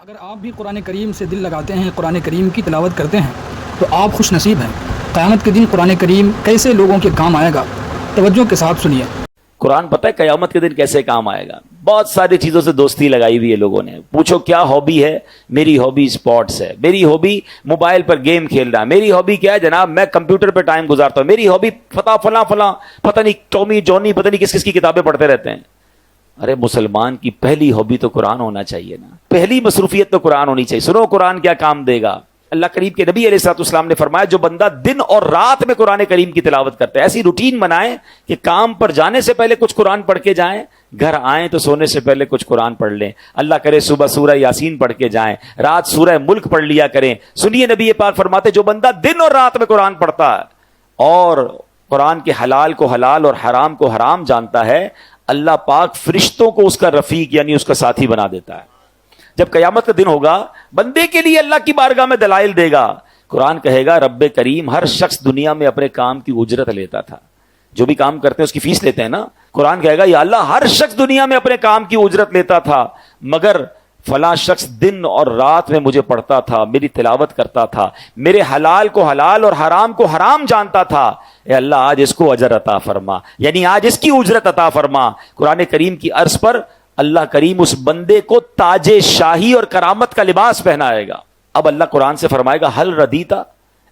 اگر آپ بھی قرآن کریم سے دل لگاتے ہیں، قرآن کریم کی تلاوت کرتے ہیں تو آپ خوش نصیب ہیں۔ قیامت کے دن قرآن کریم کیسے لوگوں کے کام آئے گا، توجہ کے ساتھ سنیے۔ قرآن پتہ ہے قیامت کے دن کیسے کام آئے گا؟ بہت ساری چیزوں سے دوستی لگائی ہوئی ہے لوگوں نے۔ پوچھو کیا ہابی ہے؟ میری ہابی سپورٹس ہے، میری ہابی موبائل پر گیم کھیلنا ہے، میری ہابی کیا ہے جناب میں کمپیوٹر پہ ٹائم گزارتا ہوں، میری ہابی فلاں پتہ نہیں ٹامی جونی پتہ نہیں کس کس کی کتابیں پڑھتے رہتے ہیں۔ ارے مسلمان کی پہلی ہابی تو قرآن ہونا چاہیے نا، پہلی مصروفیت تو قرآن ہونی چاہیے۔ سنو قرآن کیا کام دے گا۔ اللہ کریم کے نبی علیہ الصلوۃ والسلام نے فرمایا جو بندہ دن اور رات میں قرآن کریم کی تلاوت کرتا ہے، ایسی روٹین بنائیں کہ کام پر جانے سے پہلے کچھ قرآن پڑھ کے جائیں، گھر آئیں تو سونے سے پہلے کچھ قرآن پڑھ لیں، اللہ کرے صبح سورہ یاسین پڑھ کے جائیں، رات سورہ ملک پڑھ لیا کریں۔ سنیے نبی پاک فرماتے جو بندہ دن اور رات میں قرآن پڑھتا ہے اور قرآن کے حلال کو حلال اور حرام کو حرام جانتا ہے، اللہ پاک فرشتوں کو اس کا رفیق یعنی اس کا ساتھی بنا دیتا ہے۔ جب قیامت کا دن ہوگا بندے کے لیے اللہ کی بارگاہ میں دلائل دے گا، قرآن کہے گا رب کریم ہر شخص دنیا میں اپنے کام کی اجرت لیتا تھا، جو بھی کام کرتے ہیں اس کی فیس لیتے ہیں نا۔ قرآن کہے گا یا اللہ ہر شخص دنیا میں اپنے کام کی اجرت لیتا تھا، مگر فلاں شخص دن اور رات میں مجھے پڑھتا تھا، میری تلاوت کرتا تھا، میرے حلال کو حلال اور حرام کو حرام جانتا تھا، اے اللہ آج اس کو اجر عطا فرما، یعنی آج اس کی اجرت عطا فرما۔ قرآن کریم کی عرض پر اللہ کریم اس بندے کو تاج شاہی اور کرامت کا لباس پہنائے گا۔ اب اللہ قرآن سے فرمائے گا حل ردیتا،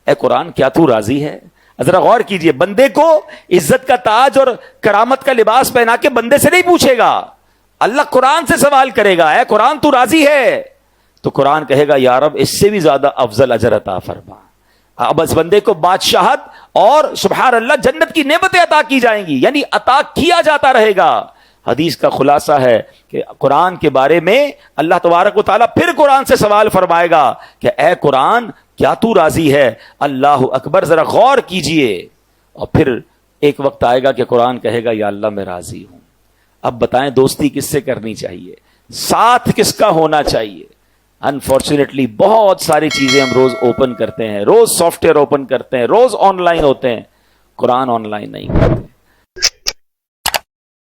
اے قرآن کیا تو راضی ہے؟ ذرا غور کیجئے، بندے کو عزت کا تاج اور کرامت کا لباس پہنا کے بندے سے نہیں پوچھے گا، اللہ قرآن سے سوال کرے گا، اے قرآن تو راضی ہے؟ تو قرآن کہے گا یا رب اس سے بھی زیادہ افضل اجر عطا فرما۔ اب اس بندے کو بادشاہت اور سبحان اللہ جنت کی نعمتیں عطا کی جائیں گی، یعنی عطا کیا جاتا رہے گا۔ حدیث کا خلاصہ ہے کہ قرآن کے بارے میں اللہ تبارک و تعالیٰ پھر قرآن سے سوال فرمائے گا کہ اے قرآن کیا تو راضی ہے؟ اللہ اکبر، ذرا غور کیجئے۔ اور پھر ایک وقت آئے گا کہ قرآن کہے گا یا اللہ میں راضی ہوں۔ اب بتائیں دوستی کس سے کرنی چاہیے، ساتھ کس کا ہونا چاہیے؟ انفارچونیٹلی بہت ساری چیزیں ہم روز اوپن کرتے ہیں، روز سافٹ ویئر اوپن کرتے ہیں، روز آن لائن ہوتے ہیں، قرآن آن لائن نہیں کرتے۔